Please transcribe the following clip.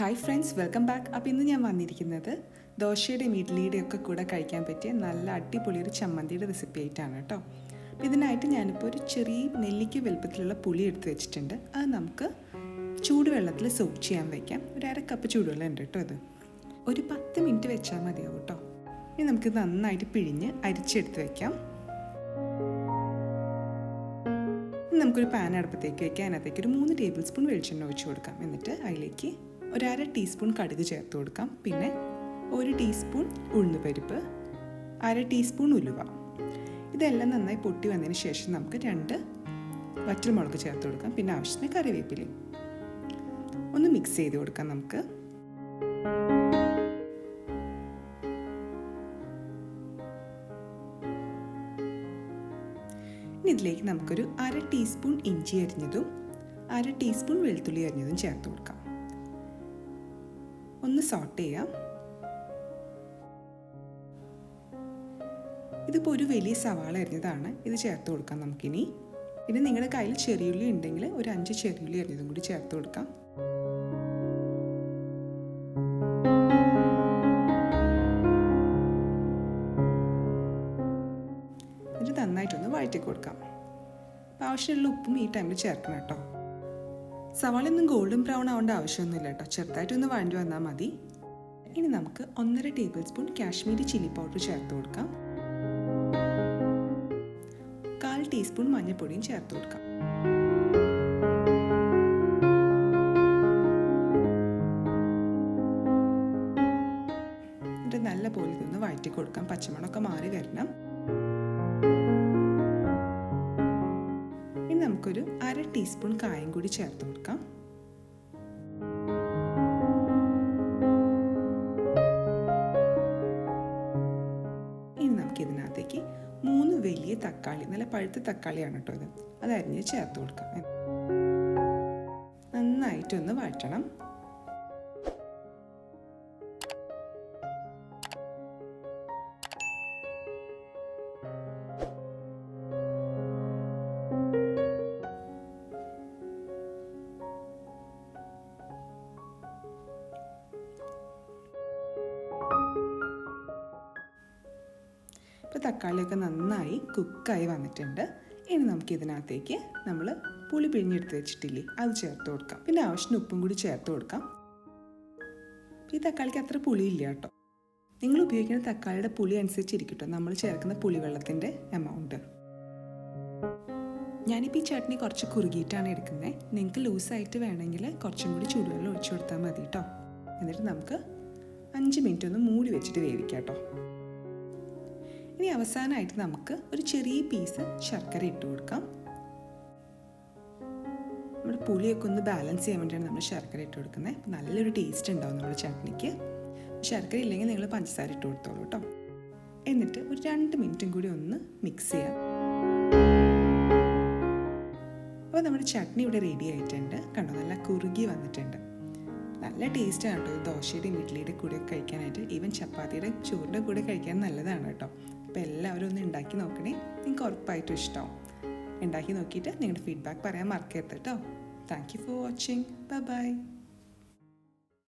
Hi friends, welcome back. അപ്പോൾ ഇന്ന് ഞാൻ വന്നിരിക്കുന്നത് ദോശയുടെയും ഇഡ്ലിയുടെയും ഒക്കെ കൂടെ കഴിക്കാൻ പറ്റിയ നല്ല അടിപൊളി ഒരു ചമ്മന്തിയുടെ റെസിപ്പി ആയിട്ടാണ് കേട്ടോ. അപ്പോൾ ഇതിനായിട്ട് ഞാനിപ്പോൾ ഒരു ചെറിയ നെല്ലിക്ക വലുപ്പത്തിലുള്ള പുളി എടുത്ത് വെച്ചിട്ടുണ്ട്. അത് നമുക്ക് ചൂടുവെള്ളത്തിൽ സോക്ക് ചെയ്യാൻ വയ്ക്കാം. ഒരു 1/2 കപ്പ് ചൂടുവെള്ളം ഉണ്ട് കേട്ടോ. അത് ഒരു 10 മിനിറ്റ് വെച്ചാൽ മതിയാവും കേട്ടോ. ഇനി നമുക്കിത് നന്നായിട്ട് പിഴിഞ്ഞ് അരിച്ചെടുത്ത് വയ്ക്കാം. നമുക്കൊരു പാൻ അടുപ്പത്തേക്ക് വയ്ക്കാം. അതിനകത്തേക്ക് ഒരു 3 ടേബിൾ സ്പൂൺ വെളിച്ചെണ്ണ ഒഴിച്ച് കൊടുക്കാം. എന്നിട്ട് അതിലേക്ക് ഒരു 1/2 ടീസ്പൂൺ കടുക് ചേർത്ത് കൊടുക്കാം. പിന്നെ 1 ടീസ്പൂൺ ഉഴുന്നുപരിപ്പ്, 1/2 ടീസ്പൂൺ ഉലുവ. ഇതെല്ലാം നന്നായി പൊട്ടി വന്നതിന് ശേഷം നമുക്ക് 2 വറ്റൽമുളക് ചേർത്ത് കൊടുക്കാം. പിന്നെ ആവശ്യത്തിന് കറിവേപ്പിലയും ഒന്ന് മിക്സ് ചെയ്ത് കൊടുക്കാം. നമുക്ക് ഇനി ഇതിലേക്ക് നമുക്കൊരു 1/2 ടീസ്പൂൺ ഇഞ്ചി അരിഞ്ഞതും 1/2 ടീസ്പൂൺ വെളുത്തുള്ളി അരിഞ്ഞതും ചേർത്ത് കൊടുക്കാം. ഒന്ന് സോട്ട് ചെയ്യാം. ഇതിപ്പോൾ ഒരു വലിയ സവാള അരിഞ്ഞതാണ്, ഇത് ചേർത്ത് കൊടുക്കാം നമുക്കിനി. പിന്നെ നിങ്ങളുടെ കയ്യിൽ ചെറിയുള്ളി ഉണ്ടെങ്കിൽ ഒരു 5 ചെറിയുള്ളി അരിഞ്ഞതും കൂടി ചേർത്ത് കൊടുക്കാം. ഇത് നന്നായിട്ടൊന്ന് വഴറ്റി കൊടുക്കാം. ആവശ്യമുള്ള ഉപ്പും ഈ ടൈമിൽ ചേർക്കണം കേട്ടോ. സവാളയൊന്നും ഗോൾഡൻ ബ്രൗൺ ആവേണ്ട ആവശ്യമൊന്നുമില്ല കേട്ടോ. ചെറുതായിട്ടൊന്ന് വഴണ്ടി വന്നാൽ മതി. ഇനി നമുക്ക് 1.5 table spoon Kashmiri chilli powder ചേർത്ത് കൊടുക്കാം. 1/4 ടീസ്പൂൺ മഞ്ഞൾപ്പൊടിയും ചേർത്ത് കൊടുക്കാം. ഇത് നല്ല പോലെ ഇതൊന്ന് വഴറ്റി കൊടുക്കാം. പച്ചമണമൊക്കെ മാറി വരണം. ഇനി നമുക്കൊരു 1/2 ടീസ്പൂൺ കായം കൂടി ചേർത്ത് കൊടുക്കാം. ഇനി നമുക്കിതിനകത്തേക്ക് 3 വലിയ തക്കാളി, നല്ല പഴുത്ത തക്കാളിയാണ് കേട്ടോ ഇത്, അത് അരിഞ്ഞ് ചേർത്ത് കൊടുക്കാം. നന്നായിട്ടൊന്ന് വഴറ്റണം. ഇപ്പോൾ തക്കാളിയൊക്കെ നന്നായി കുക്കായി വന്നിട്ടുണ്ട്. ഇനി നമുക്കിതിനകത്തേക്ക് നമ്മൾ പുളി പിഴിഞ്ഞെടുത്ത് വെച്ചിട്ടില്ലേ, അത് ചേർത്ത് കൊടുക്കാം. പിന്നെ ആവശ്യത്തിന് ഉപ്പും കൂടി ചേർത്ത് കൊടുക്കാം. ഈ തക്കാളിക്ക് അത്ര പുളിയില്ല കേട്ടോ. നിങ്ങൾ ഉപയോഗിക്കുന്ന തക്കാളിയുടെ പുളി അനുസരിച്ചിരിക്കട്ടോ നമ്മൾ ചേർക്കുന്ന പുളിവെള്ളത്തിൻ്റെ എമൗണ്ട്. ഞാനിപ്പോൾ ഈ ചട്നി കുറച്ച് കുറുകിയിട്ടാണ് എടുക്കുന്നത്. നിങ്ങൾക്ക് ലൂസായിട്ട് വേണമെങ്കിൽ കുറച്ചും കൂടി ചൂടുവെള്ളം ഒഴിച്ചു കൊടുത്താൽ മതി കേട്ടോ. എന്നിട്ട് നമുക്ക് 5 മിനിറ്റ് ഒന്ന് മൂടി വെച്ചിട്ട് വേവിക്കാം കേട്ടോ. ഇനി അവസാനമായിട്ട് നമുക്ക് ഒരു ചെറിയ പീസ് ശർക്കര ഇട്ട് കൊടുക്കാം. നമ്മുടെ പുളിയൊക്കെ ഒന്ന് ബാലൻസ് ചെയ്യാൻ വേണ്ടിയാണ് നമ്മൾ ശർക്കര ഇട്ട് കൊടുക്കുന്നത്. നല്ലൊരു ടേസ്റ്റ് ഉണ്ടാവും നമ്മുടെ ചട്നിക്ക്. ശർക്കര ഇല്ലെങ്കിൽ നിങ്ങൾ പഞ്ചസാര ഇട്ട് കൊടുത്തോളൂ കേട്ടോ. എന്നിട്ട് ഒരു 2 മിനിറ്റും കൂടി ഒന്ന് മിക്സ് ചെയ്യാം. അപ്പോൾ നമ്മുടെ ചട്നി ഇവിടെ റെഡി ആയിട്ടുണ്ട്. കണ്ടോ, നല്ല കുറുകി വന്നിട്ടുണ്ട്. നല്ല ടേസ്റ്റാണ് കേട്ടോ. ദോശയുടെയും ഇഡ്ലിയുടെ കൂടെ കഴിക്കാനായിട്ട്, ഈവൻ ചപ്പാത്തിയുടെ ചോറിൻ്റെ കൂടെ കഴിക്കാൻ നല്ലതാണ് കേട്ടോ. അപ്പോൾ എല്ലാവരും ഒന്ന് ഉണ്ടാക്കി നോക്കണേ. നിങ്ങൾക്ക് ഉറപ്പായിട്ടും ഇഷ്ടമാവും. ഉണ്ടാക്കി നോക്കിയിട്ട് നിങ്ങളുടെ ഫീഡ്ബാക്ക് പറയാൻ മറക്കരുത് കേട്ടോ. Thank you for watching. Bye bye.